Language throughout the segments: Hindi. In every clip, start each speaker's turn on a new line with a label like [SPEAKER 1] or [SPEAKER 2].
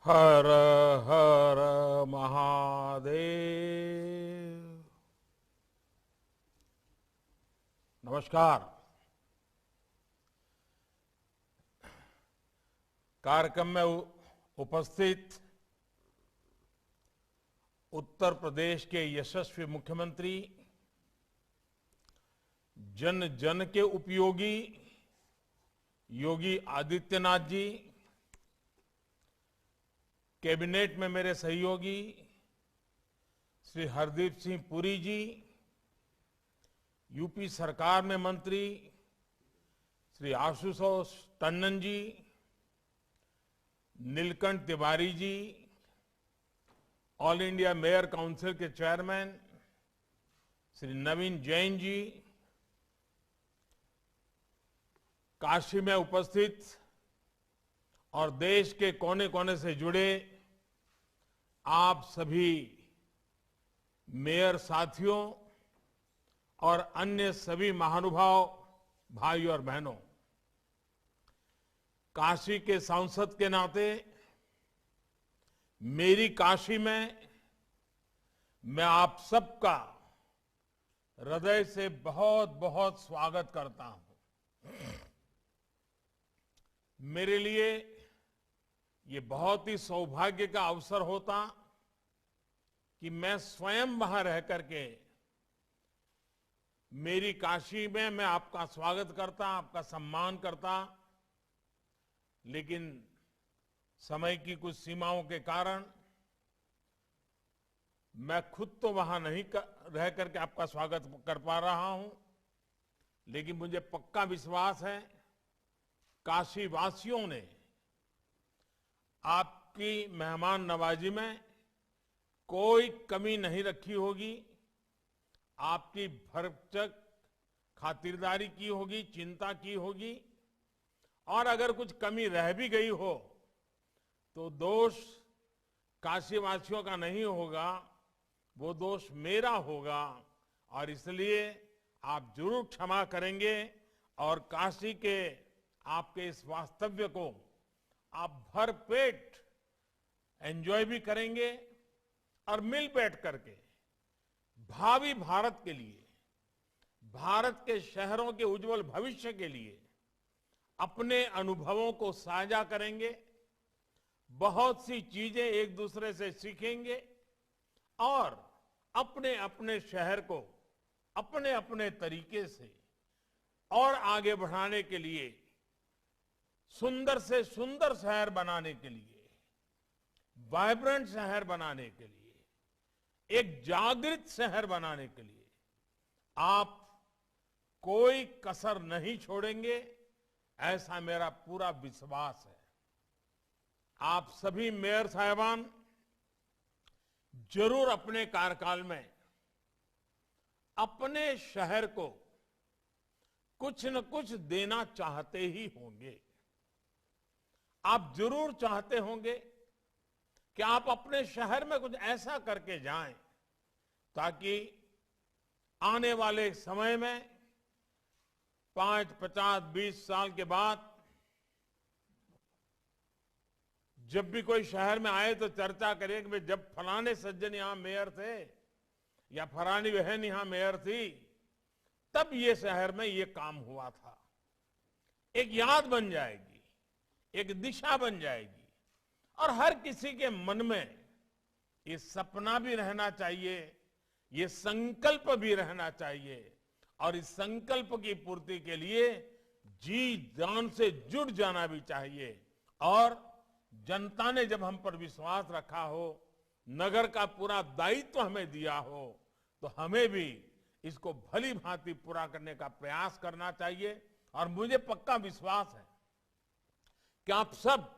[SPEAKER 1] हर हर महादेव। नमस्कार। कार्यक्रम में उपस्थित उत्तर प्रदेश के यशस्वी मुख्यमंत्री, जन जन के उपयोगी योगी आदित्यनाथ जी, कैबिनेट में मेरे सहयोगी श्री हरदीप सिंह पुरी जी, यूपी सरकार में मंत्री Shri Ashutosh Tandon ji, Neelkanth Tiwari ji, all India mayor council के चेयरमैन श्री नवीन जैन जी, काशी में उपस्थित और देश के कोने कोने से जुड़े आप सभी मेयर साथियों और अन्य सभी महानुभाव भाइयों और बहनों, काशी के सांसद के नाते मेरी काशी में मैं आप सबका हृदय से बहुत बहुत स्वागत करता हूं। मेरे लिए ये बहुत ही सौभाग्य का अवसर होता कि मैं स्वयं वहां रह करके मेरी काशी में मैं आपका स्वागत करता, आपका सम्मान करता, लेकिन समय की कुछ सीमाओं के कारण मैं खुद तो वहां नहीं रह करके आपका स्वागत कर पा रहा हूं, लेकिन मुझे पक्का विश्वास है काशी वासियों ने आपकी मेहमान नवाजी में कोई कमी नहीं रखी होगी, आपकी भरचक खातिरदारी की होगी, चिंता की होगी, और अगर कुछ कमी रह भी गई हो तो दोष काशीवासियों का नहीं होगा, वो दोष मेरा होगा, और इसलिए आप जरूर क्षमा करेंगे और काशी के आपके इस वास्तव्य को आप भरपेट एंजॉय भी करेंगे और मिल बैठ करके भावी भारत के लिए, भारत के शहरों के उज्जवल भविष्य के लिए अपने अनुभवों को साझा करेंगे, बहुत सी चीजें एक दूसरे से सीखेंगे और अपने अपने शहर को अपने अपने तरीके से और आगे बढ़ाने के लिए, सुंदर से सुंदर शहर बनाने के लिए, वाइब्रेंट शहर बनाने के लिए, एक जागृत शहर बनाने के लिए आप कोई कसर नहीं छोड़ेंगे, ऐसा मेरा पूरा विश्वास है। आप सभी मेयर साहिबान जरूर अपने कार्यकाल में अपने शहर को कुछ न कुछ देना चाहते ही होंगे। आप जरूर चाहते होंगे कि आप अपने शहर में कुछ ऐसा करके जाएं ताकि आने वाले समय में 5, 50, 20 साल के बाद जब भी कोई शहर में आए तो चर्चा करें कि जब फलाने सज्जन यहां मेयर थे या फलानी बहन यहां मेयर थी, तब ये शहर में ये काम हुआ था। एक याद बन जाएगी, एक दिशा बन जाएगी, और हर किसी के मन में ये सपना भी रहना चाहिए, ये संकल्प भी रहना चाहिए, और इस संकल्प की पूर्ति के लिए जी जान से जुट जाना भी चाहिए। और जनता ने जब हम पर विश्वास रखा हो, नगर का पूरा दायित्व हमें दिया हो, तो हमें भी इसको भली भांति पूरा करने का प्रयास करना चाहिए। और मुझे पक्का विश्वास है कि आप सब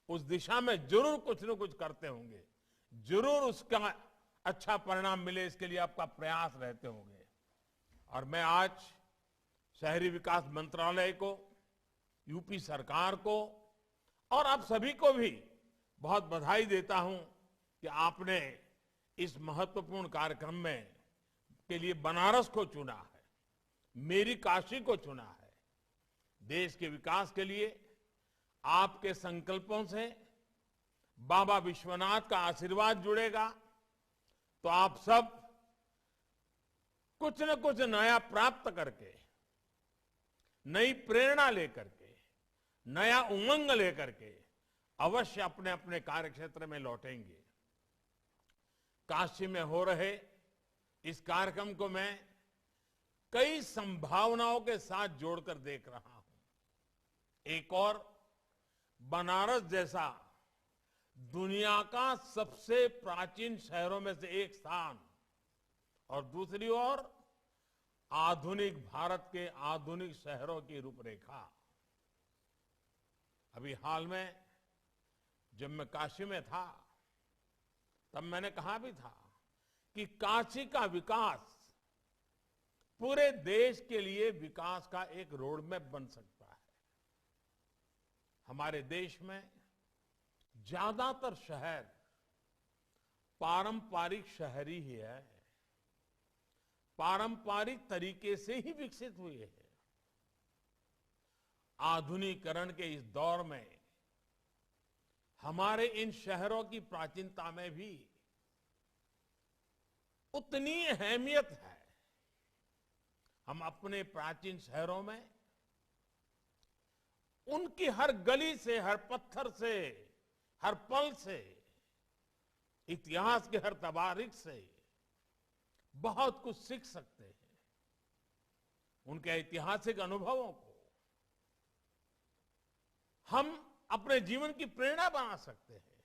[SPEAKER 1] उस दिशा में जरूर कुछ न कुछ करते होंगे, जरूर उसका अच्छा परिणाम मिले, इसके लिए आपका प्रयास रहते होंगे। और मैं आज शहरी विकास मंत्रालय को, यूपी सरकार को और आप सभी को भी बहुत बधाई देता हूं कि आपने इस महत्वपूर्ण कार्यक्रम में के लिए बनारस को चुना है, मेरी काशी को चुना है। देश के विकास के लिए आपके संकल्पों से बाबा विश्वनाथ का आशीर्वाद जुड़ेगा तो आप सब कुछ न कुछ नया प्राप्त करके, नई प्रेरणा लेकर के, नया उमंग लेकर के अवश्य अपने अपने कार्यक्षेत्र में लौटेंगे। काशी में हो रहे इस कार्यक्रम को मैं कई संभावनाओं के साथ जोड़कर देख रहा हूं। एक और बनारस जैसा दुनिया का सबसे प्राचीन शहरों में से एक स्थान, और दूसरी ओर आधुनिक भारत के आधुनिक शहरों की रूपरेखा। अभी हाल में जब मैं काशी में था तब मैंने कहा भी था कि काशी का विकास पूरे देश के लिए विकास का एक रोड मैप बन सकता है। हमारे देश में ज्यादातर शहर पारंपरिक शहर ही है, पारंपरिक तरीके से ही विकसित हुए हैं। आधुनिकीकरण के इस दौर में हमारे इन शहरों की प्राचीनता में भी उतनी अहमियत है। हम अपने प्राचीन शहरों में उनकी हर गली से, हर पत्थर से, हर पल से, इतिहास के हर तबारीख से बहुत कुछ सीख सकते हैं। उनके ऐतिहासिक अनुभवों को हम अपने जीवन की प्रेरणा बना सकते हैं।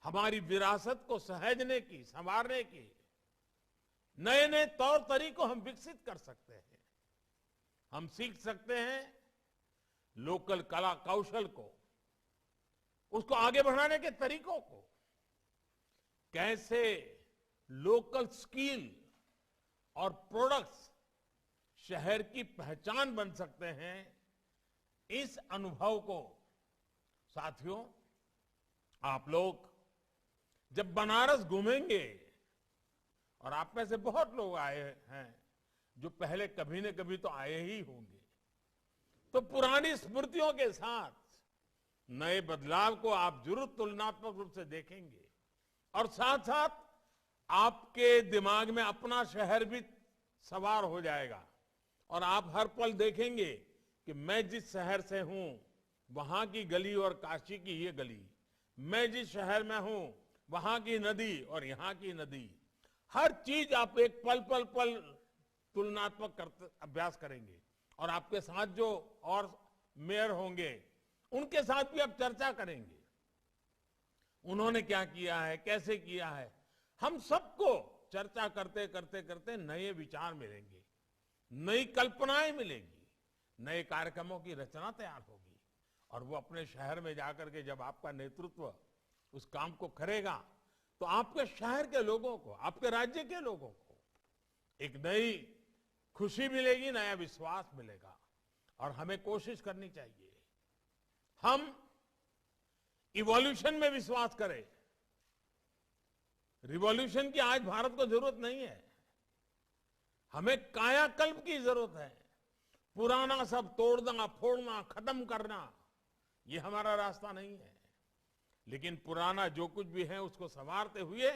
[SPEAKER 1] हमारी विरासत को सहेजने की, संवारने की नए नए तौर तरीकों हम विकसित कर सकते हैं। हम सीख सकते हैं लोकल कला कौशल को, उसको आगे बढ़ाने के तरीकों को, कैसे लोकल स्किल और प्रोडक्ट्स शहर की पहचान बन सकते हैं। इस अनुभव को साथियों, आप लोग जब बनारस घूमेंगे, और आप में से बहुत लोग आए हैं जो पहले कभी न कभी तो आए ही होंगे, तो पुरानी स्मृतियों के साथ नए बदलाव को आप जरूर तुलनात्मक रूप से देखेंगे, और साथ साथ आपके दिमाग में अपना शहर भी सवार हो जाएगा, और आप हर पल देखेंगे कि मैं जिस शहर से हूं वहां की गली और काशी की ये गली, मैं जिस शहर में हूं वहां की नदी और यहां की नदी, हर चीज आप एक पल पल पल तुलनात्मक अभ्यास करेंगे। और आपके साथ जो और मेयर होंगे उनके साथ भी आप चर्चा करेंगे, उन्होंने क्या किया है, कैसे किया है। हम सबको चर्चा करते करते करते नए विचार मिलेंगे, नई कल्पनाएं मिलेंगी, नए कार्यक्रमों की रचना तैयार होगी, और वो अपने शहर में जाकर के जब आपका नेतृत्व उस काम को करेगा तो आपके शहर के लोगों को, आपके राज्य के लोगों को एक नई खुशी मिलेगी, नया विश्वास मिलेगा। और हमें कोशिश करनी चाहिए हम इवोल्यूशन में विश्वास करें। रिवॉल्यूशन की आज भारत को जरूरत नहीं है, हमें कायाकल्प की जरूरत है। पुराना सब तोड़ना, फोड़ना, खत्म करना, ये हमारा रास्ता नहीं है। लेकिन पुराना जो कुछ भी है उसको संवारते हुए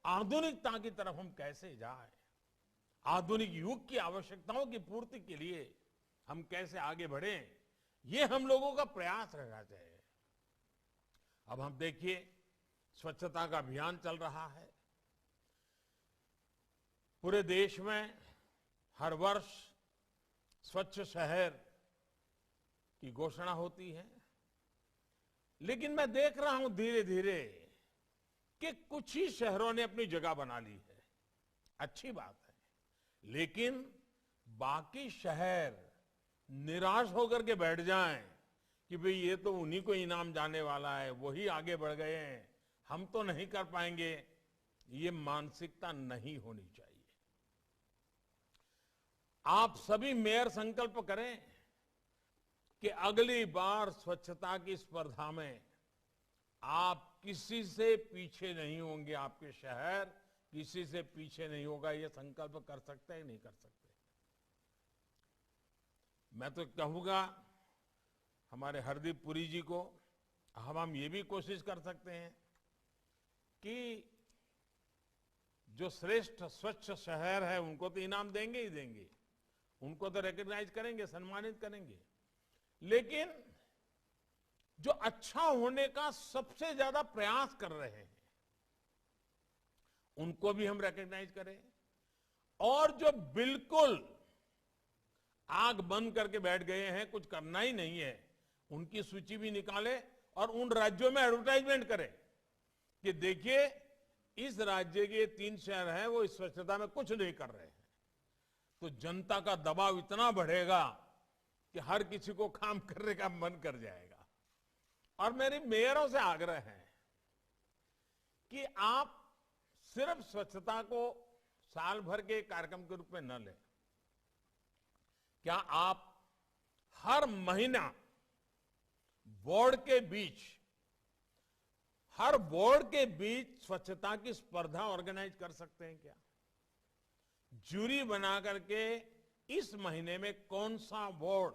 [SPEAKER 1] आधुनिकता की तरफ हम कैसे जाएं, आधुनिक युग की आवश्यकताओं की पूर्ति के लिए हम कैसे आगे बढ़ें, ये हम लोगों का प्रयास रहना चाहिए। अब हम देखिए, स्वच्छता का अभियान चल रहा है पूरे देश में। हर वर्ष स्वच्छ शहर की घोषणा होती है, लेकिन मैं देख रहा हूं धीरे धीरे कि कुछ ही शहरों ने अपनी जगह बना ली है। अच्छी बात है, लेकिन बाकी शहर निराश होकर के बैठ जाएं कि भाई ये तो उन्हीं को इनाम जाने वाला है, वही आगे बढ़ गए हैं, हम तो नहीं कर पाएंगे, ये मानसिकता नहीं होनी चाहिए। आप सभी मेयर संकल्प करें कि अगली बार स्वच्छता की स्पर्धा में आप किसी से पीछे नहीं होंगे, आपके शहर किसी से पीछे नहीं होगा। ये संकल्प कर सकते हैं, नहीं कर सकते? मैं तो कहूंगा हमारे हरदीप पुरी जी को हम ये भी कोशिश कर सकते हैं कि जो श्रेष्ठ स्वच्छ शहर है उनको तो इनाम देंगे ही देंगे, उनको तो रिकॉग्नाइज करेंगे, सम्मानित करेंगे, लेकिन जो अच्छा होने का सबसे ज्यादा प्रयास कर रहे हैं उनको भी हम रिकॉग्नाइज करें, और जो बिल्कुल आंख बंद करके बैठ गए हैं, कुछ करना ही नहीं है, उनकी सूची भी निकाले और उन राज्यों में एडवर्टाइजमेंट करें कि देखिए इस राज्य के 3 शहर हैं वो इस स्वच्छता में कुछ नहीं कर रहे हैं। तो जनता का दबाव इतना बढ़ेगा कि हर किसी को काम करने का मन कर जाएगा। और मेरी मेयरों से आग्रह है कि आप सिर्फ स्वच्छता को साल भर के कार्यक्रम के रूप में न लें। क्या आप हर महीना हर बोर्ड के बीच स्वच्छता की स्पर्धा ऑर्गेनाइज कर सकते हैं क्या? जूरी बना करके इस महीने में कौन सा बोर्ड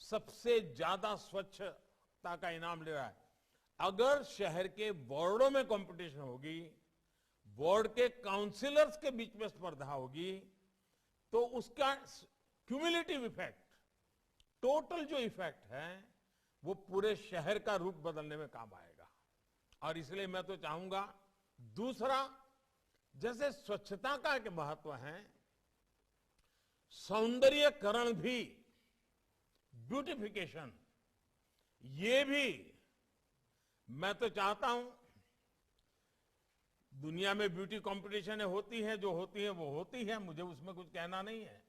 [SPEAKER 1] सबसे ज्यादा स्वच्छता का इनाम ले रहा है, अगर शहर के बोर्डों में कंपटीशन होगी, बोर्ड के काउंसिलर्स के बीच में स्पर्धा होगी, तो उसका क्यूमुलेटिव इफेक्ट, टोटल जो इफेक्ट है वो पूरे शहर का रूप बदलने में काम आएगा। और इसलिए मैं तो चाहूंगा, दूसरा, जैसे स्वच्छता का एक महत्व है, सौंदर्यकरण भी, ब्यूटिफिकेशन, ये भी मैं तो चाहता हूं, दुनिया में ब्यूटी कंपटीशन होती है, जो होती है वो होती है, मुझे उसमें कुछ कहना नहीं है,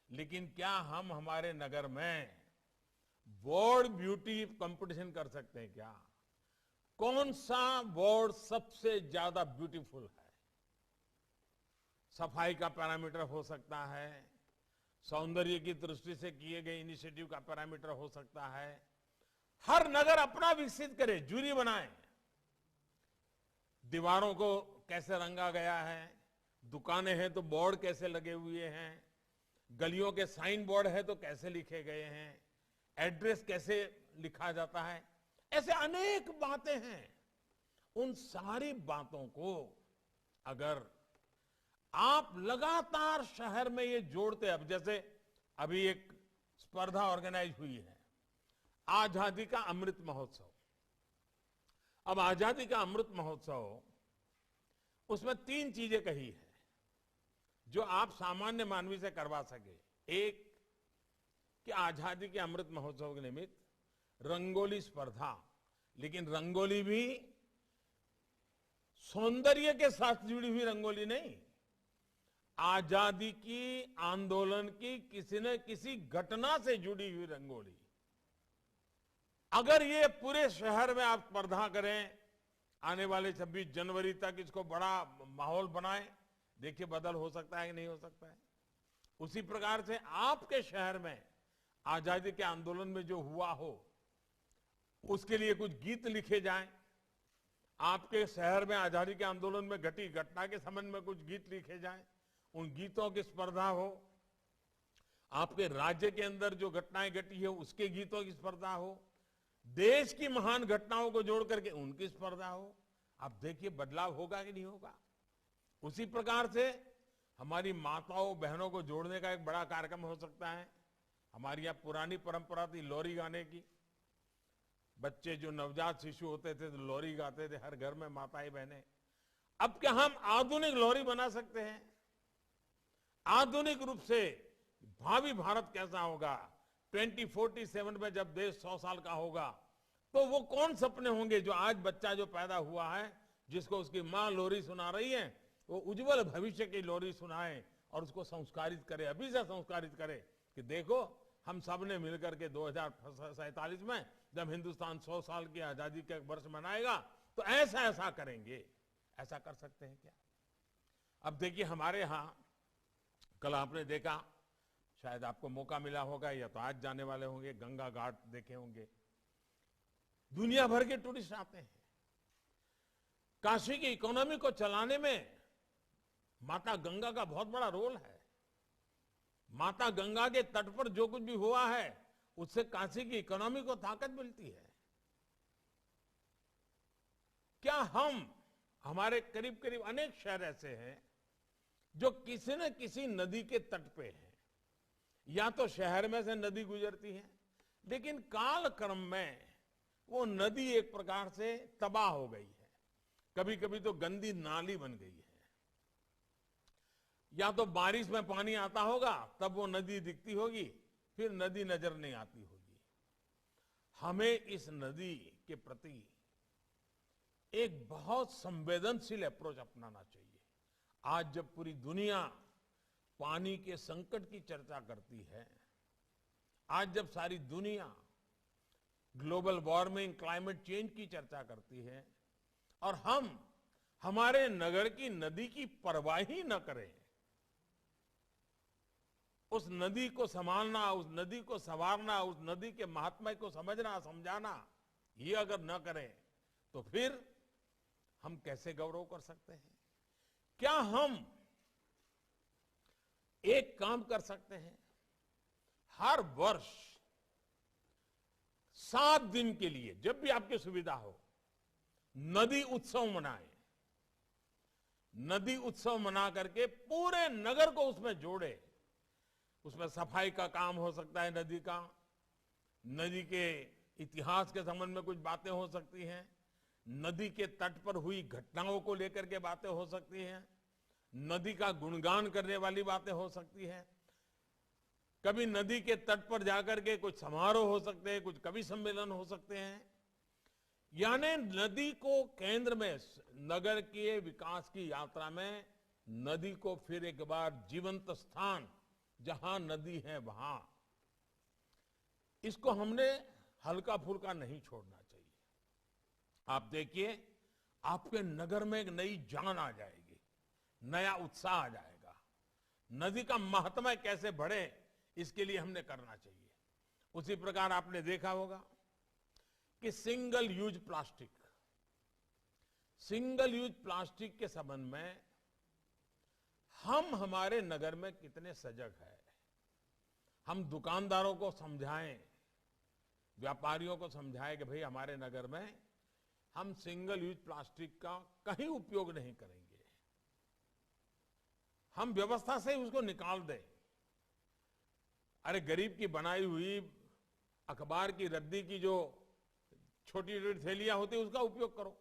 [SPEAKER 1] लेकिन क्या हम हमारे नगर में वार्ड ब्यूटी कंपटीशन कर सकते हैं क्या? कौन सा वार्ड सबसे ज्यादा ब्यूटीफुल है? सफाई का पैरामीटर हो सकता है, सौंदर्य की दृष्टि से किए गए इनिशिएटिव का पैरामीटर हो सकता है। हर नगर अपना विकसित करे, जूरी बनाए, दीवारों को कैसे रंगा गया है, दुकानें हैं तो बोर्ड कैसे लगे हुए हैं, गलियों के साइन बोर्ड है तो कैसे लिखे गए हैं, एड्रेस कैसे लिखा जाता है, ऐसे अनेक बातें हैं। उन सारी बातों को अगर आप लगातार शहर में ये जोड़ते, अब जैसे अभी एक स्पर्धा ऑर्गेनाइज हुई है, आजादी का अमृत महोत्सव। अब आजादी का अमृत महोत्सव, उसमें 3 चीजें कही है जो आप सामान्य मानवी से करवा सके। एक, कि आजादी के अमृत महोत्सव के निमित्त रंगोली स्पर्धा, लेकिन रंगोली भी सौंदर्य के साथ जुड़ी हुई रंगोली नहीं, आजादी की आंदोलन की किसी न किसी घटना से जुड़ी हुई रंगोली। अगर ये पूरे शहर में आप स्पर्धा करें, आने वाले 26 जनवरी तक इसको बड़ा माहौल बनाए, देखिए बदल हो सकता है कि नहीं हो सकता है। उसी प्रकार से आपके शहर में आजादी के आंदोलन में जो हुआ हो, उसके लिए कुछ गीत लिखे जाएं। आपके शहर में आजादी के आंदोलन में घटी घटना के संबंध में कुछ गीत लिखे जाएं, उन गीतों की स्पर्धा हो। आपके राज्य के अंदर जो घटनाएं घटी है उसके गीतों की स्पर्धा हो। देश की महान घटनाओं को जोड़ करके उनकी स्पर्धा हो। आप देखिए बदलाव होगा कि नहीं होगा। उसी प्रकार से हमारी माताओं बहनों को जोड़ने का एक बड़ा कार्यक्रम हो सकता है। हमारी यहाँ पुरानी परंपरा थी लोरी गाने की। बच्चे जो नवजात शिशु होते थे तो लोरी गाते थे हर घर में, माताएं बहनें। अब क्या हम आधुनिक लोरी बना सकते हैं? आधुनिक रूप से भावी भारत कैसा होगा, 2047 में जब देश 100 साल का होगा, तो वो कौन सपने होंगे जो आज बच्चा जो पैदा हुआ है, जिसको उसकी माँ लोरी सुना रही है, वो उज्जवल भविष्य की लोरी सुनाए और उसको संस्कारित करे, अभी से संस्कारित करे कि देखो हम सब ने मिलकर के 2047 में जब हिंदुस्तान 100 साल की आजादी का वर्ष मनाएगा तो ऐसा ऐसा करेंगे। ऐसा कर सकते हैं क्या? अब देखिए हमारे यहां कल आपने देखा, शायद आपको मौका मिला होगा या तो आज जाने वाले होंगे, गंगा घाट देखे होंगे। दुनिया भर के टूरिस्ट आते हैं। काशी की इकोनॉमी को चलाने में माता गंगा का बहुत बड़ा रोल है। माता गंगा के तट पर जो कुछ भी हुआ है उससे काशी की इकोनॉमी को ताकत मिलती है। क्या हमारे करीब करीब अनेक शहर ऐसे हैं जो किसी न किसी नदी के तट पे हैं। या तो शहर में से नदी गुजरती है, लेकिन कालक्रम में वो नदी एक प्रकार से तबाह हो गई है। कभी कभी तो गंदी नाली बन गई है। या तो बारिश में पानी आता होगा तब वो नदी दिखती होगी, फिर नदी नजर नहीं आती होगी। हमें इस नदी के प्रति एक बहुत संवेदनशील अप्रोच अपनाना चाहिए। आज जब पूरी दुनिया पानी के संकट की चर्चा करती है, आज जब सारी दुनिया ग्लोबल वार्मिंग, क्लाइमेट चेंज की चर्चा करती है, और हम हमारे नगर की नदी की परवाह ही न करें, उस नदी को संभालना, उस नदी को संवारना, उस नदी के महात्म्य को समझना, समझाना, ये अगर न करें तो फिर हम कैसे गौरव कर सकते हैं? क्या हम एक काम कर सकते हैं? हर वर्ष 7 दिन के लिए, जब भी आपकी सुविधा हो, नदी उत्सव मनाएं। नदी उत्सव मना करके पूरे नगर को उसमें जोड़े। उसमें सफाई का काम हो सकता है, नदी का, नदी के इतिहास के संबंध में कुछ बातें हो सकती हैं, नदी के तट पर हुई घटनाओं को लेकर के बातें हो सकती हैं, नदी का गुणगान करने वाली बातें हो सकती हैं। कभी नदी के तट पर जाकर के कुछ समारोह हो सकते हैं, कुछ कवि सम्मेलन हो सकते हैं। यानी नदी को केंद्र में, नगर के विकास की यात्रा में नदी को फिर एक बार जीवंत स्थान, जहां नदी है वहां, इसको हमने हल्का फुल्का नहीं छोड़ना चाहिए। आप देखिए, आपके नगर में एक नई जान आ जाएगी, नया उत्साह आ जाएगा। नदी का महत्व कैसे बढ़े, इसके लिए हमने करना चाहिए। उसी प्रकार आपने देखा होगा कि सिंगल यूज प्लास्टिक के संबंध में हम हमारे नगर में कितने सजग हैं। हम दुकानदारों को समझाएं, व्यापारियों को समझाएं कि भाई हमारे नगर में हम सिंगल यूज प्लास्टिक का कहीं उपयोग नहीं करेंगे, हम व्यवस्था से उसको निकाल दें। अरे गरीब की बनाई हुई अखबार की रद्दी की जो छोटी छोटी थैलियां होती है, उसका उपयोग करो।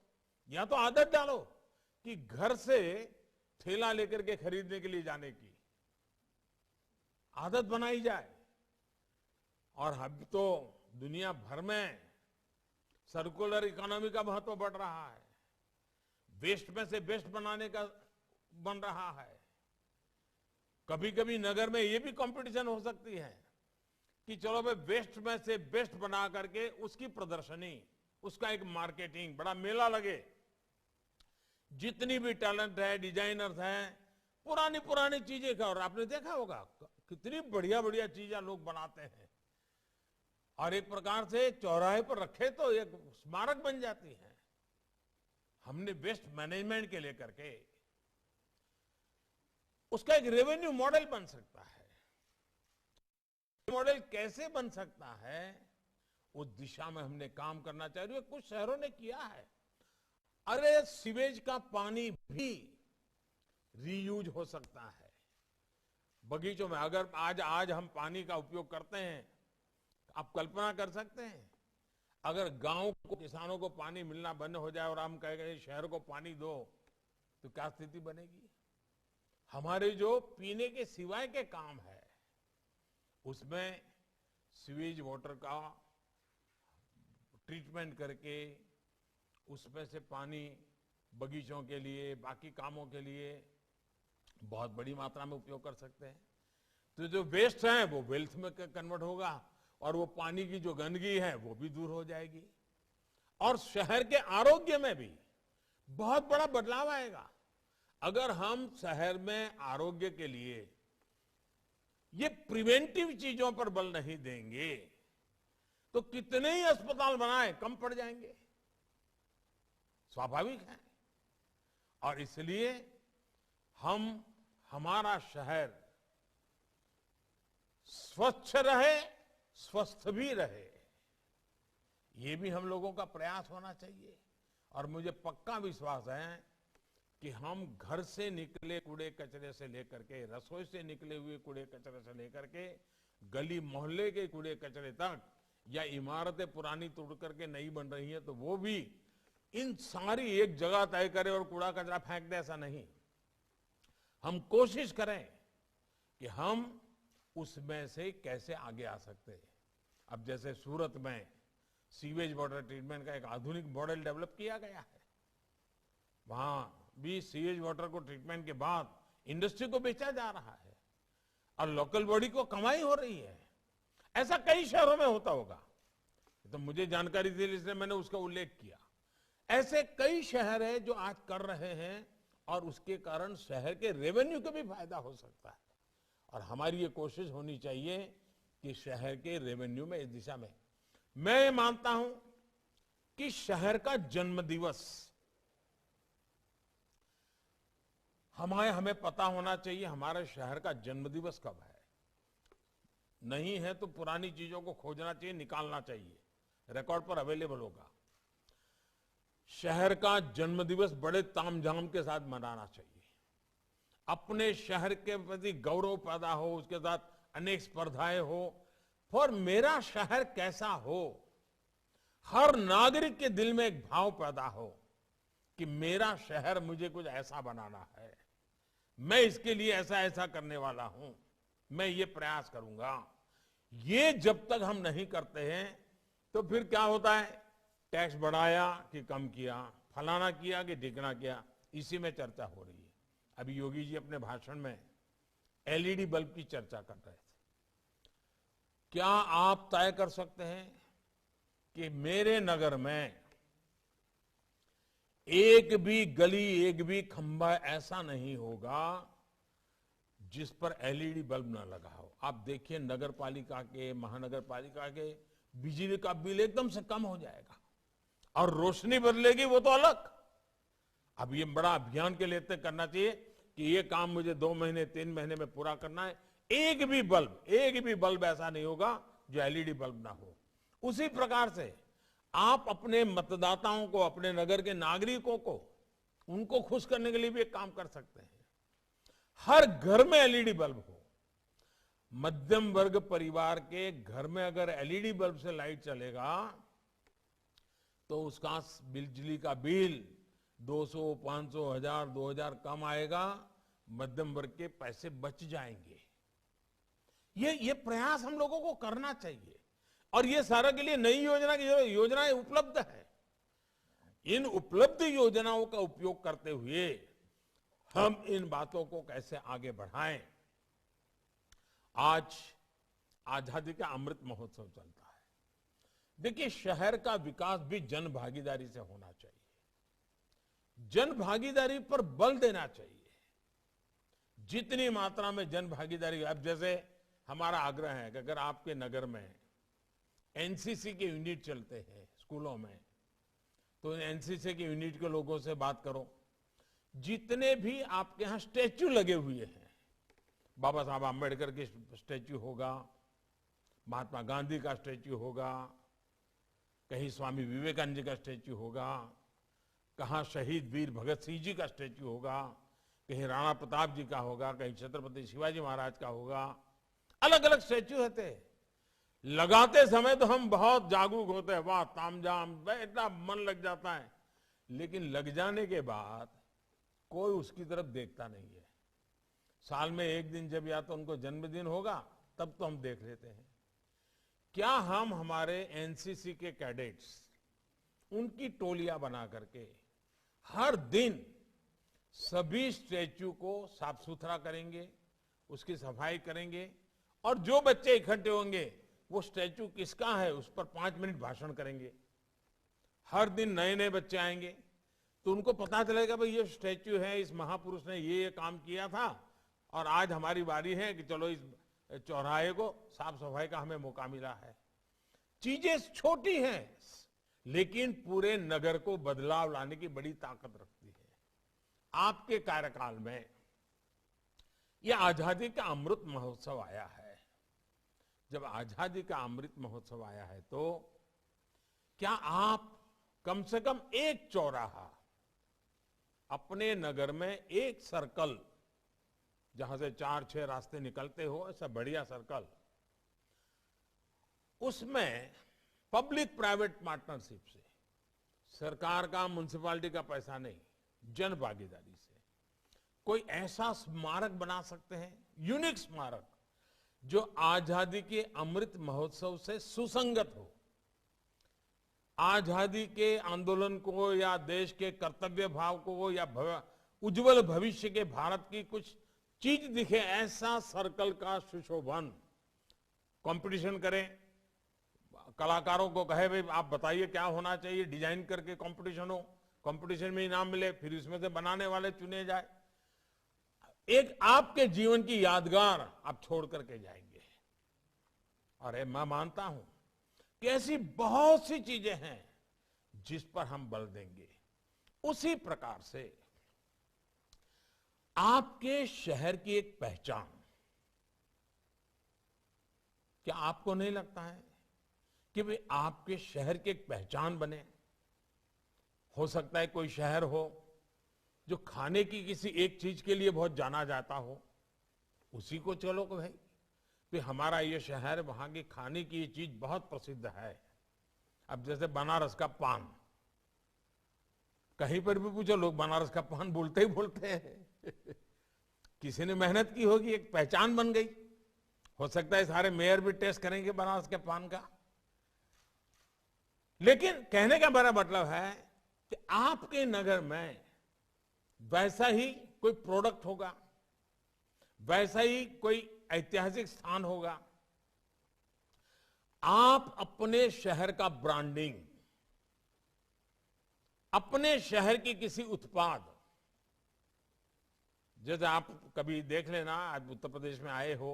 [SPEAKER 1] या तो आदत डालो कि घर से थैला लेकर के खरीदने के लिए जाने की आदत बनाई जाए। और अब तो दुनिया भर में सर्कुलर इकोनॉमी का महत्व बढ़ रहा है, वेस्ट में से बेस्ट बनाने का बन रहा है। कभी कभी नगर में ये भी कंपटीशन हो सकती है कि चलो भाई वेस्ट में से बेस्ट बना करके उसकी प्रदर्शनी, उसका एक मार्केटिंग, बड़ा मेला लगे। जितनी भी टैलेंट है, डिजाइनर्स हैं, पुरानी पुरानी चीजें का, और आपने देखा होगा कितनी बढ़िया बढ़िया चीजें लोग बनाते हैं, और एक प्रकार से चौराहे पर रखे तो एक स्मारक बन जाती है। हमने वेस्ट मैनेजमेंट के लेकर के उसका एक रेवेन्यू मॉडल बन सकता है। मॉडल कैसे बन सकता है, उस दिशा में हमने काम करना चाहिए। कुछ शहरों ने किया है। अरे सीवेज का पानी भी रीयूज हो सकता है बगीचों में। अगर आज हम पानी का उपयोग करते हैं, आप कल्पना कर सकते हैं अगर गांव को, किसानों को पानी मिलना बंद हो जाए और हम कहेंगे शहर को पानी दो, तो क्या स्थिति बनेगी? हमारे जो पीने के सिवाय के काम है, उसमें सीवेज वाटर का ट्रीटमेंट करके उसमें से पानी बगीचों के लिए, बाकी कामों के लिए बहुत बड़ी मात्रा में उपयोग कर सकते हैं। तो जो वेस्ट है वो वेल्थ में कन्वर्ट होगा, और वो पानी की जो गंदगी है वो भी दूर हो जाएगी, और शहर के आरोग्य में भी बहुत बड़ा बदलाव आएगा। अगर हम शहर में आरोग्य के लिए ये प्रिवेंटिव चीजों पर बल नहीं देंगे तो कितने ही अस्पताल बनाए, कम पड़ जाएंगे, स्वाभाविक है। और इसलिए हमारा शहर स्वच्छ रहे, स्वस्थ भी रहे, ये भी हम लोगों का प्रयास होना चाहिए। और मुझे पक्का विश्वास है कि हम घर से निकले कूड़े कचरे से लेकर के, रसोई से निकले हुए कूड़े कचरे से लेकर के, गली मोहल्ले के कूड़े कचरे तक, या इमारतें पुरानी तोड़ करके नई बन रही हैं तो वो भी, इन सारी एक जगह तय करें और कूड़ा कचरा फेंक दे, ऐसा नहीं। हम कोशिश करें कि हम उसमें से कैसे आगे आ सकते हैं। अब जैसे सूरत में सीवेज वाटर ट्रीटमेंट का एक आधुनिक मॉडल डेवलप किया गया है, वहां भी सीवेज वाटर को ट्रीटमेंट के बाद इंडस्ट्री को बेचा जा रहा है और लोकल बॉडी को कमाई हो रही है। ऐसा कई शहरों में होता होगा, तो मुझे जानकारी थी इसलिए मैंने उसका उल्लेख किया। ऐसे कई शहर है जो आज कर रहे हैं और उसके कारण शहर के रेवेन्यू को भी फायदा हो सकता है। और हमारी ये कोशिश होनी चाहिए कि शहर के रेवेन्यू में, इस दिशा में मैं मानता हूं कि शहर का जन्मदिवस हमें पता होना चाहिए हमारे शहर का जन्मदिवस कब है। नहीं है तो पुरानी चीजों को खोजना चाहिए, निकालना चाहिए, रिकॉर्ड पर अवेलेबल होगा। शहर का जन्मदिवस बड़े तामझाम के साथ मनाना चाहिए। अपने शहर के प्रति गौरव पैदा हो, उसके साथ अनेक स्पर्धाएं हो, और मेरा शहर कैसा हो, हर नागरिक के दिल में एक भाव पैदा हो कि मेरा शहर मुझे कुछ ऐसा बनाना है, मैं इसके लिए ऐसा ऐसा करने वाला हूं, मैं ये प्रयास करूंगा। ये जब तक हम नहीं करते हैं तो फिर क्या होता है, टैक्स बढ़ाया कि कम किया, फलाना किया कि ढिकना किया, इसी में चर्चा हो रही है। अभी योगी जी अपने भाषण में एलईडी बल्ब की चर्चा कर रहे थे। क्या आप तय कर सकते हैं कि मेरे नगर में एक भी गली, एक भी खंभा ऐसा नहीं होगा जिस पर एलईडी बल्ब ना लगा हो? आप देखिए नगर पालिका के, महानगर पालिका के बिजली का बिल एकदम से कम हो जाएगा और रोशनी बदलेगी, वो तो अलग। अब ये बड़ा अभियान के लिए करना चाहिए कि ये काम मुझे 2 महीने 3 महीने में पूरा करना है। एक भी बल्ब ऐसा नहीं होगा जो एलईडी बल्ब ना हो। उसी प्रकार से आप अपने मतदाताओं को, अपने नगर के नागरिकों को, उनको खुश करने के लिए भी एक काम कर सकते हैं। हर घर में एलईडी बल्ब हो। मध्यम वर्ग परिवार के घर में अगर एलईडी बल्ब से लाइट चलेगा तो उसका बिजली का बिल 200, 500, 1000, 2000 कम आएगा, मध्यम वर्ग के पैसे बच जाएंगे। ये प्रयास हम लोगों को करना चाहिए और ये सारा के लिए नई योजनाएं उपलब्ध है। इन उपलब्ध योजनाओं का उपयोग करते हुए हम इन बातों को कैसे आगे बढ़ाएं। आज आजादी का अमृत महोत्सव चलता है। देखिए, शहर का विकास भी जन भागीदारी से होना चाहिए। जन भागीदारी पर बल देना चाहिए। जितनी मात्रा में जन भागीदारी, अब जैसे हमारा आग्रह है कि अगर आपके नगर में एनसीसी के यूनिट चलते हैं स्कूलों में, तो एनसीसी के यूनिट के लोगों से बात करो। जितने भी आपके यहां स्टैच्यू लगे हुए हैं, बाबा साहब आम्बेडकर की स्टैच्यू होगा, महात्मा गांधी का स्टैच्यू होगा, कहीं स्वामी विवेकानंद जी का स्टैच्यू होगा, कहाँ शहीद वीर भगत सिंह जी का स्टैच्यू होगा, कहीं राणा प्रताप जी का होगा, कहीं छत्रपति शिवाजी महाराज का होगा। अलग अलग स्टैच्यू रहते हैं। लगाते समय तो हम बहुत जागरूक होते हैं, वाह तामझाम, इतना मन लग जाता है, लेकिन लग जाने के बाद कोई उसकी तरफ देखता नहीं है। साल में एक दिन जब या तो उनको जन्मदिन होगा तब तो हम देख लेते हैं। क्या हम हमारे एनसीसी के कैडेट्स, उनकी टोलियां बना करके हर दिन सभी स्टैच्यू को साफ सुथरा करेंगे, उसकी सफाई करेंगे, और जो बच्चे इकट्ठे होंगे वो स्टैच्यू किसका है उस पर 5 मिनट भाषण करेंगे। हर दिन नए नए बच्चे आएंगे तो उनको पता चलेगा भाई ये स्टैच्यू है, इस महापुरुष ने ये काम किया था और आज हमारी बारी है कि चलो इस चौराहे को साफ सफाई का हमें मौका मिला है। चीजें छोटी हैं लेकिन पूरे नगर को बदलाव लाने की बड़ी ताकत रखती है। आपके कार्यकाल में यह आजादी का अमृत महोत्सव आया है। जब आजादी का अमृत महोत्सव आया है तो क्या आप कम से कम एक चौराहा, अपने नगर में एक सर्कल जहां से 4-6 रास्ते निकलते हो, ऐसा बढ़िया सर्कल, उसमें पब्लिक प्राइवेट पार्टनरशिप से, सरकार का म्युनिसिपैलिटी का पैसा नहीं, जन भागीदारी से कोई ऐसा स्मारक बना सकते हैं, यूनिक स्मारक, जो आजादी के अमृत महोत्सव से सुसंगत हो, आजादी के आंदोलन को या देश के कर्तव्य भाव को या उज्जवल भविष्य के भारत की कुछ चीज दिखे, ऐसा सर्कल का सुशोभन, कंपटीशन करें, कलाकारों को कहे भाई आप बताइए क्या होना चाहिए, डिजाइन करके कंपटीशन हो, कंपटीशन में इनाम मिले, फिर इसमें से बनाने वाले चुने जाए, एक आपके जीवन की यादगार आप छोड़ करके जाएंगे। और मैं मानता हूं कि ऐसी बहुत सी चीजें हैं जिस पर हम बल देंगे। उसी प्रकार से आपके शहर की एक पहचान, क्या आपको नहीं लगता है कि भाई आपके शहर की एक पहचान बने? हो सकता है कोई शहर हो जो खाने की किसी एक चीज के लिए बहुत जाना जाता हो, उसी को चलो कि भाई हमारा ये शहर, वहां की खाने की ये चीज बहुत प्रसिद्ध है। अब जैसे बनारस का पान, कहीं पर भी पूछो लोग बनारस का पान बोलते ही बोलते हैं। किसी ने मेहनत की होगी, एक पहचान बन गई। हो सकता है सारे मेयर भी टेस्ट करेंगे बनारस के पान का। लेकिन कहने का मेरा मतलब है कि आपके नगर में वैसा ही कोई प्रोडक्ट होगा, वैसा ही कोई ऐतिहासिक स्थान होगा। आप अपने शहर का ब्रांडिंग, अपने शहर की किसी उत्पाद, जैसे आप कभी देख लेना, आज उत्तर प्रदेश में आए हो,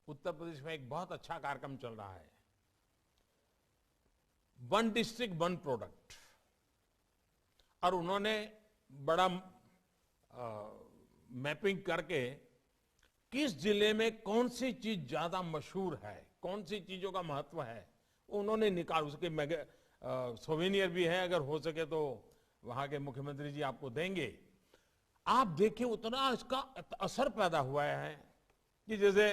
[SPEAKER 1] उत्तर प्रदेश में एक बहुत अच्छा कार्यक्रम चल रहा है, वन डिस्ट्रिक्ट वन प्रोडक्ट, और उन्होंने बड़ा मैपिंग करके किस जिले में कौन सी चीज ज्यादा मशहूर है, कौन सी चीजों का महत्व है, उन्होंने निकाल, उसके सोवेनियर भी है, अगर हो सके तो वहां के मुख्यमंत्री जी आपको देंगे। आप देखिए उतना इसका असर पैदा हुआ है कि जैसे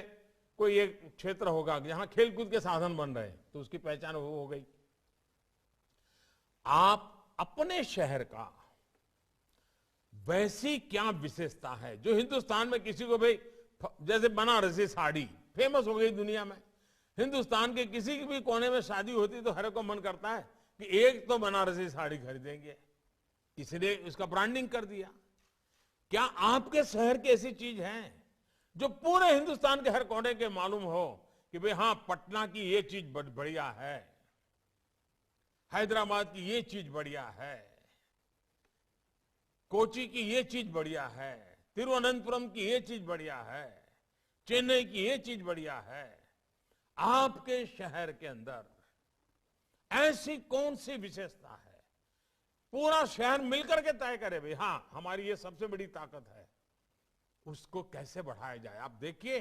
[SPEAKER 1] कोई एक क्षेत्र होगा जहां खेलकूद के साधन बन रहे हैं, तो उसकी पहचान वो हो गई। आप अपने शहर का वैसी क्या विशेषता है जो हिंदुस्तान में किसी को, भाई जैसे बनारसी साड़ी फेमस हो गई दुनिया में, हिंदुस्तान के किसी भी कोने में शादी होती तो हर को मन करता है कि एक तो बनारसी साड़ी खरीदेंगे, इसलिए उसका ब्रांडिंग कर दिया। क्या आपके शहर की ऐसी चीज है जो पूरे हिंदुस्तान के हर कोने के मालूम हो कि भाई हाँ, पटना की ये चीज बढ़िया है, हैदराबाद की ये चीज बढ़िया है, कोची की ये चीज बढ़िया है, तिरुवनंतपुरम की ये चीज बढ़िया है, चेन्नई की ये चीज बढ़िया है। आपके शहर के अंदर ऐसी कौन सी विशेषता है, पूरा शहर मिलकर के तय करे भाई हाँ, हमारी ये सबसे बड़ी ताकत है, उसको कैसे बढ़ाया जाए। आप देखिए,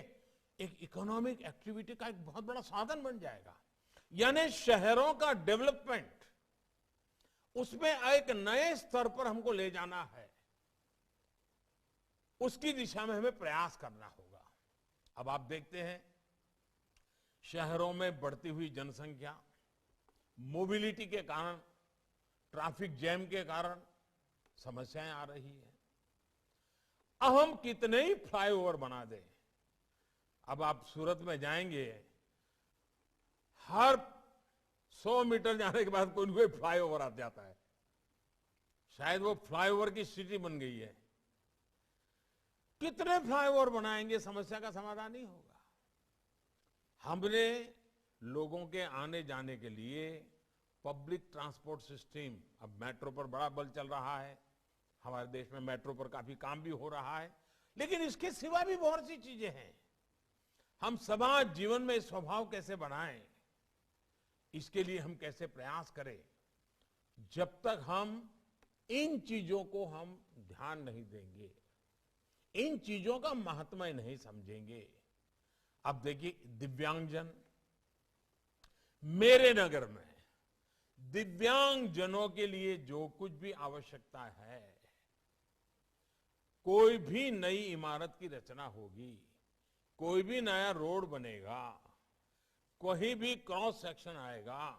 [SPEAKER 1] एक इकोनॉमिक एक्टिविटी का एक बहुत बड़ा साधन बन जाएगा। यानी शहरों का डेवलपमेंट, उसमें एक नए स्तर पर हमको ले जाना है, उसकी दिशा में हमें प्रयास करना होगा। अब आप देखते हैं शहरों में बढ़ती हुई जनसंख्या, मोबिलिटी के कारण, ट्रैफिक जैम के कारण समस्याएं आ रही है। अब हम कितने ही फ्लाईओवर बना दें, अब आप सूरत में जाएंगे, हर 100 मीटर जाने के बाद कोई ना कोई फ्लाईओवर आ जाता है। शायद वो फ्लाईओवर की सिटी बन गई है। कितने फ्लाईओवर बनाएंगे, समस्या का समाधान नहीं होगा। हमने लोगों के आने जाने के लिए पब्लिक ट्रांसपोर्ट सिस्टम, अब मेट्रो पर बड़ा बल चल रहा है, हमारे देश में मेट्रो पर काफी काम भी हो रहा है, लेकिन इसके सिवा भी बहुत सी चीजें हैं। हम समाज जीवन में स्वभाव कैसे बनाएं, इसके लिए हम कैसे प्रयास करें। जब तक हम इन चीजों को हम ध्यान नहीं देंगे, इन चीजों का महत्व नहीं समझेंगे। अब देखिए, दिव्यांगजन, मेरे नगर में दिव्यांग जनों के लिए जो कुछ भी आवश्यकता है, कोई भी नई इमारत की रचना होगी, कोई भी नया रोड बनेगा, कोई भी क्रॉस सेक्शन आएगा,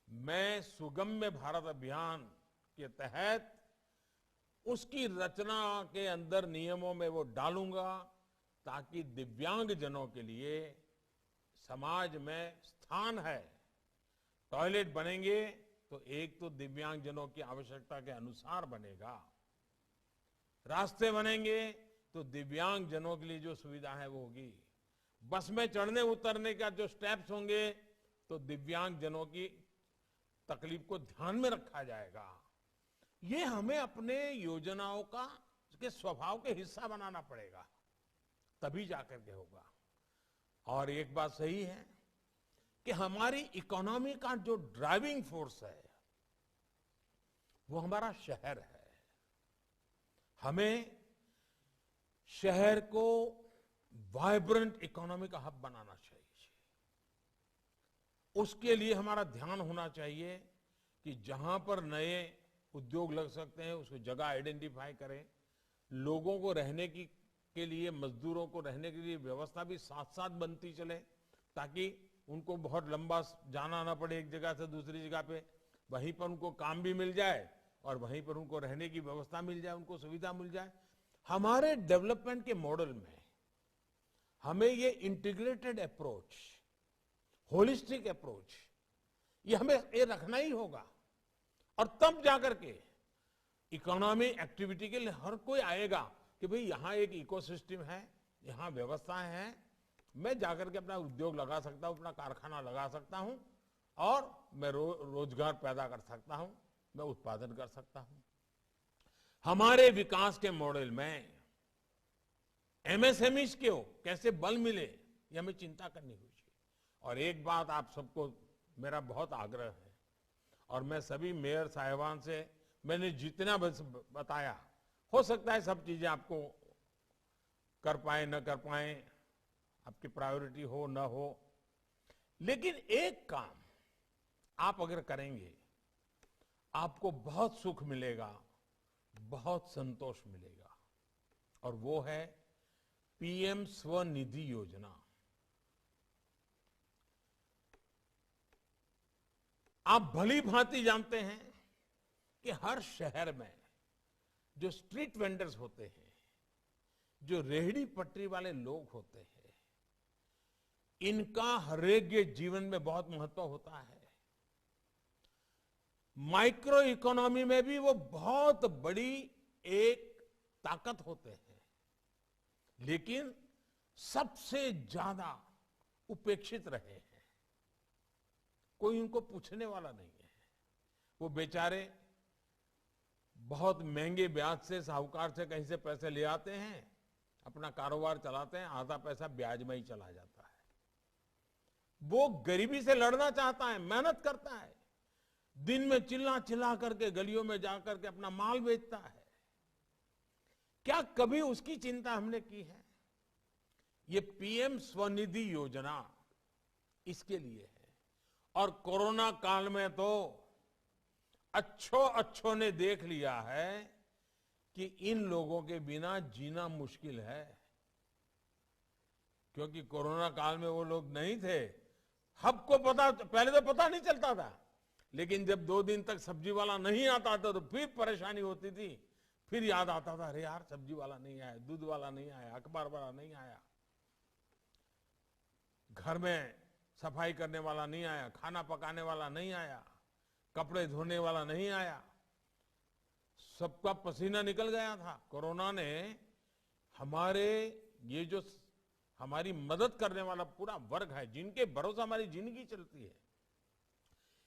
[SPEAKER 1] मैं सुगम्य भारत अभियान के तहत उसकी रचना के अंदर नियमों में वो डालूंगा, ताकि दिव्यांग जनों के लिए समाज में स्थान है। टॉयलेट बनेंगे तो एक तो दिव्यांग जनों की आवश्यकता के अनुसार बनेगा, रास्ते बनेंगे तो दिव्यांग जनों के लिए जो सुविधा है वो होगी, बस में चढ़ने उतरने का जो स्टेप्स होंगे तो दिव्यांग जनों की तकलीफ को ध्यान में रखा जाएगा। ये हमें अपने योजनाओं का के स्वभाव के हिस्सा बनाना पड़ेगा, तभी जाकर के होगा। और एक बात सही है कि हमारी इकोनॉमी का जो ड्राइविंग फोर्स है वो हमारा शहर है। हमें शहर को वाइब्रेंट इकोनॉमी का हब बनाना चाहिए। उसके लिए हमारा ध्यान होना चाहिए कि जहां पर नए उद्योग लग सकते हैं उसको जगह आइडेंटिफाई करें, लोगों को रहने की के लिए, मजदूरों को रहने के लिए व्यवस्था भी साथ साथ बनती चले, ताकि उनको बहुत लंबा जाना ना पड़े एक जगह से दूसरी जगह पे, वहीं पर उनको काम भी मिल जाए और वहीं पर उनको रहने की व्यवस्था मिल जाए, उनको सुविधा मिल जाए। हमारे डेवलपमेंट के मॉडल में हमें ये इंटीग्रेटेड अप्रोच, होलिस्टिक अप्रोच, ये हमें ये रखना ही होगा। और तब जाकर के इकोनॉमी एक्टिविटी के लिए हर कोई आएगा कि भाई यहां एक इकोसिस्टम है, यहां व्यवस्थाएं हैं, मैं जाकर के अपना उद्योग लगा सकता हूं, अपना कारखाना लगा सकता हूं और मैं रोजगार पैदा कर सकता हूं, मैं उत्पादन कर सकता हूं। हमारे विकास के मॉडल में एमएसएमई को कैसे बल मिले, ये हमें चिंता करनी होगी। और एक बात आप सबको मेरा बहुत आग्रह है, और मैं सभी मेयर साहिबान से मैंने जितना बताया, हो सकता है सब चीजें आपको कर पाए न कर पाए, आपकी प्रायोरिटी हो न हो, लेकिन एक काम आप अगर करेंगे आपको बहुत सुख मिलेगा, बहुत संतोष मिलेगा, और वो है पीएम स्वनिधि योजना। आप भली भांति जानते हैं कि हर शहर में जो स्ट्रीट वेंडर्स होते हैं, जो रेहड़ी पटरी वाले लोग होते हैं, इनका हरेक के जीवन में बहुत महत्व होता है। माइक्रो इकोनॉमी में भी वो बहुत बड़ी एक ताकत होते हैं, लेकिन सबसे ज्यादा उपेक्षित रहे हैं। कोई उनको पूछने वाला नहीं है। वो बेचारे बहुत महंगे ब्याज से साहूकार से कहीं से पैसे ले आते हैं, अपना कारोबार चलाते हैं, आधा पैसा ब्याज में ही चला जाता है। वो गरीबी से लड़ना चाहता है, मेहनत करता है, दिन में चिल्ला चिल्ला करके गलियों में जाकर के अपना माल बेचता है। क्या कभी उसकी चिंता हमने की है? ये पीएम स्वनिधि योजना इसके लिए है। और कोरोना काल में तो अच्छों ने देख लिया है कि इन लोगों के बिना जीना मुश्किल है, क्योंकि कोरोना काल में वो लोग नहीं थे। सबको पता, पहले तो पता नहीं चलता था, लेकिन जब 2 दिन तक सब्जी वाला नहीं आता था तो फिर परेशानी होती थी, फिर याद आता था, अरे यार सब्जी वाला नहीं आया, दूध वाला नहीं आया, अखबार वाला नहीं आया, घर में सफाई करने वाला नहीं आया, खाना पकाने वाला नहीं आया, कपड़े धोने वाला नहीं आया, सबका पसीना निकल गया था। कोरोना ने हमारे ये जो हमारी मदद करने वाला पूरा वर्ग है, जिनके भरोसे हमारी जिंदगी चलती है,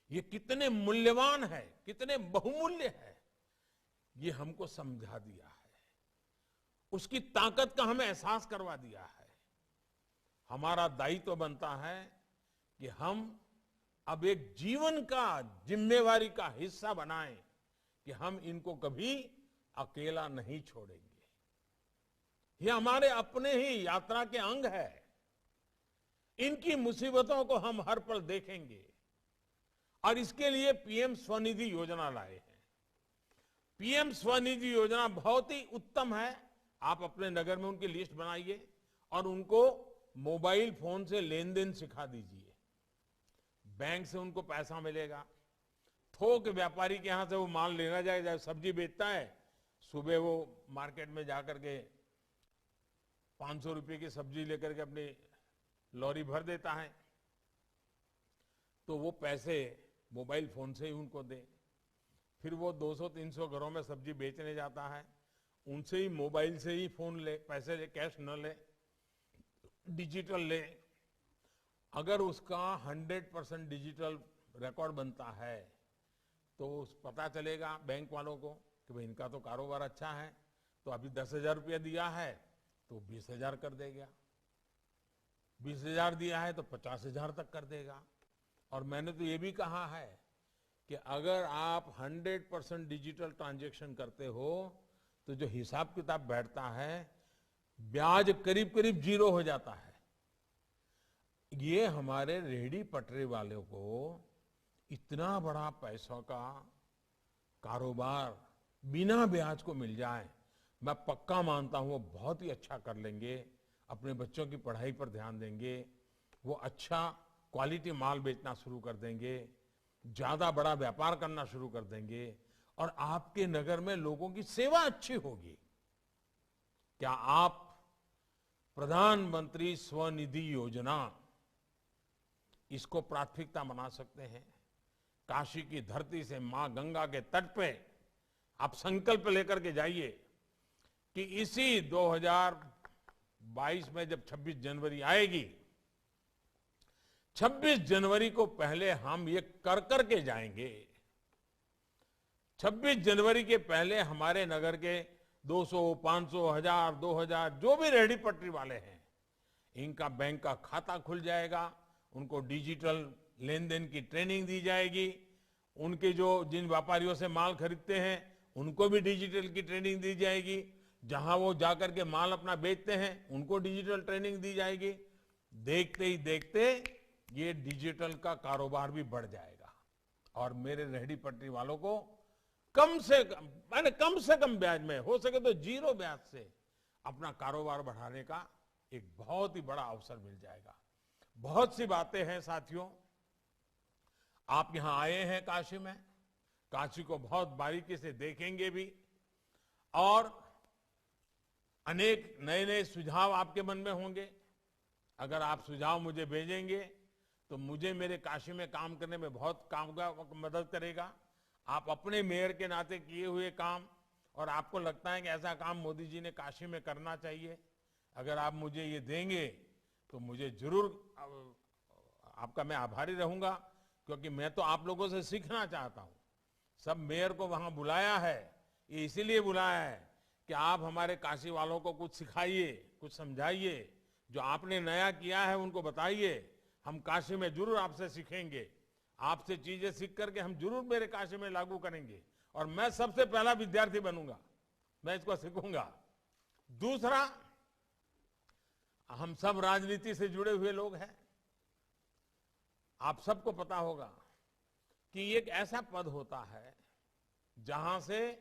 [SPEAKER 1] ये कितने मूल्यवान है, कितने बहुमूल्य है, ये हमको समझा दिया है, उसकी ताकत का हमें एहसास करवा दिया है। हमारा दायित्व बनता है कि हम अब एक जीवन का जिम्मेवारी का हिस्सा बनाएं कि हम इनको कभी अकेला नहीं छोड़ेंगे। ये हमारे अपने ही यात्रा के अंग है। इनकी मुसीबतों को हम हर पल देखेंगे और इसके लिए पीएम स्वनिधि योजना लाए हैं। पीएम स्वनिधि योजना बहुत ही उत्तम है। आप अपने नगर में उनकी लिस्ट बनाइए और उनको मोबाइल फोन से लेन देन सिखा दीजिए। बैंक से उनको पैसा मिलेगा। थोक व्यापारी के यहां से वो माल लेना जाए, सब्जी बेचता है, सुबह वो मार्केट में जाकर के 500 रुपए की सब्जी लेकर के अपनी लॉरी भर देता है, तो वो पैसे मोबाइल फोन से ही उनको दे। फिर वो 200-300 घरों में सब्जी बेचने जाता है, उनसे ही मोबाइल से ही फोन ले, पैसे ले, कैश न ले, डिजिटल ले। अगर उसका 100% डिजिटल रिकॉर्ड बनता है तो पता चलेगा बैंक वालों को कि भाई इनका तो कारोबार अच्छा है, तो अभी 10,000 रुपया दिया है तो 20,000 कर देगा, 20,000 दिया है तो 50,000 तक कर देगा। और मैंने तो ये भी कहा है कि अगर आप 100% डिजिटल ट्रांजैक्शन करते हो तो जो हिसाब किताब बैठता है, ब्याज करीब करीब 0 हो जाता है। ये हमारे रेहड़ी पटरी वालों को इतना बड़ा पैसों का कारोबार बिना ब्याज को मिल जाए, मैं पक्का मानता हूं वो बहुत ही अच्छा कर लेंगे। अपने बच्चों की पढ़ाई पर ध्यान देंगे, वो अच्छा क्वालिटी माल बेचना शुरू कर देंगे, ज्यादा बड़ा व्यापार करना शुरू कर देंगे और आपके नगर में लोगों की सेवा अच्छी होगी। क्या आप प्रधानमंत्री स्वनिधि योजना इसको प्राथमिकता बना सकते हैं? काशी की धरती से मां गंगा के तट पे आप संकल्प लेकर के जाइए कि इसी 2022 में जब 26 जनवरी आएगी, 26 जनवरी को पहले हम ये कर के जाएंगे। 26 जनवरी के पहले हमारे नगर के 200, 500, 1000, 2000 जो भी रेहड़ी पटरी वाले हैं, इनका बैंक का खाता खुल जाएगा। उनको डिजिटल लेन देन की ट्रेनिंग दी जाएगी। उनके जो जिन व्यापारियों से माल खरीदते हैं उनको भी डिजिटल की ट्रेनिंग दी जाएगी। जहां वो जाकर के माल अपना बेचते हैं उनको डिजिटल ट्रेनिंग दी जाएगी। देखते ही देखते ये डिजिटल का कारोबार भी बढ़ जाएगा और मेरे रेहड़ी पटरी वालों को कम से कम ब्याज में, हो सके तो 0 ब्याज से अपना कारोबार बढ़ाने का एक बहुत ही बड़ा अवसर मिल जाएगा। बहुत सी बातें हैं साथियों। आप यहां आए हैं काशी में, काशी को बहुत बारीकी से देखेंगे भी और अनेक नए नए सुझाव आपके मन में होंगे। अगर आप सुझाव मुझे भेजेंगे तो मुझे मेरे काशी में काम करने में बहुत मदद करेगा। आप अपने मेयर के नाते किए हुए काम और आपको लगता है कि ऐसा काम मोदी जी ने काशी में करना चाहिए, अगर आप मुझे ये देंगे तो मुझे जरूर आपका मैं आभारी रहूंगा, क्योंकि मैं तो आप लोगों से सीखना चाहता हूं। सब मेयर को वहां बुलाया है, ये इसीलिए बुलाया है कि आप हमारे काशी वालों को कुछ सिखाइए, कुछ समझाइए, जो आपने नया किया है उनको बताइए। हम काशी में जरूर आपसे सीखेंगे, आपसे चीजें सीख करके हम जरूर मेरे काशी में लागू करेंगे और मैं सबसे पहला विद्यार्थी बनूंगा, मैं इसको सीखूंगा। दूसरा, हम सब राजनीति से जुड़े हुए लोग हैं। आप सबको पता होगा कि एक ऐसा पद होता है जहां से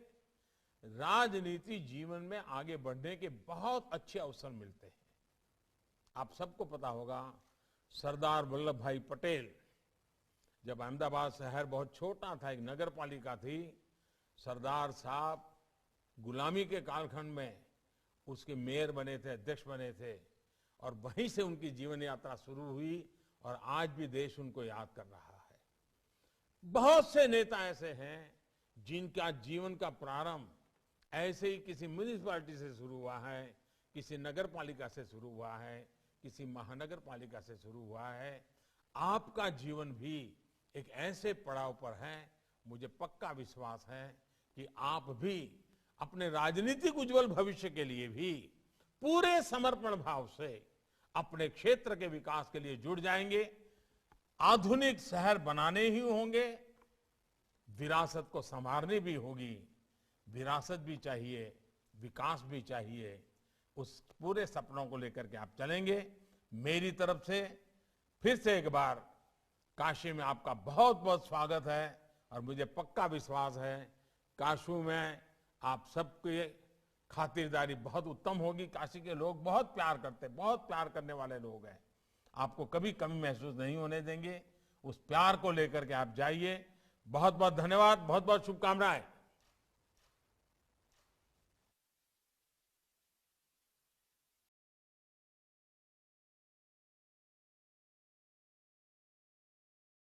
[SPEAKER 1] राजनीति जीवन में आगे बढ़ने के बहुत अच्छे अवसर मिलते हैं। आप सबको पता होगा, सरदार वल्लभ भाई पटेल जब अहमदाबाद शहर बहुत छोटा था, एक नगर पालिका थी, सरदार साहब गुलामी के कालखंड में उसके मेयर बने थे, अध्यक्ष बने थे और वहीं से उनकी जीवन यात्रा शुरू हुई और आज भी देश उनको याद कर रहा है। बहुत से नेता ऐसे हैं जिनका जीवन का प्रारंभ ऐसे ही किसी म्युनिसिपैलिटी से शुरू हुआ है, किसी नगर पालिका से शुरू हुआ है, किसी महानगर पालिका से शुरू हुआ है। आपका जीवन भी एक ऐसे पड़ाव पर है, मुझे पक्का विश्वास है कि आप भी अपने राजनीतिक उज्जवल भविष्य के लिए भी पूरे समर्पण भाव से अपने क्षेत्र के विकास के लिए जुड़ जाएंगे। आधुनिक शहर बनाने ही होंगे, विरासत को संवारनी भी होगी। विरासत भी चाहिए, विकास भी चाहिए। उस पूरे सपनों को लेकर के आप चलेंगे। मेरी तरफ से फिर से एक बार काशी में आपका बहुत बहुत स्वागत है और मुझे पक्का विश्वास है काशी में आप सबके खातिरदारी बहुत उत्तम होगी। काशी के लोग बहुत प्यार करते, बहुत प्यार करने वाले लोग हैं। आपको कभी कमी महसूस नहीं होने देंगे। उस प्यार को लेकर के आप जाइए। बहुत बहुत धन्यवाद, बहुत बहुत शुभकामनाएं।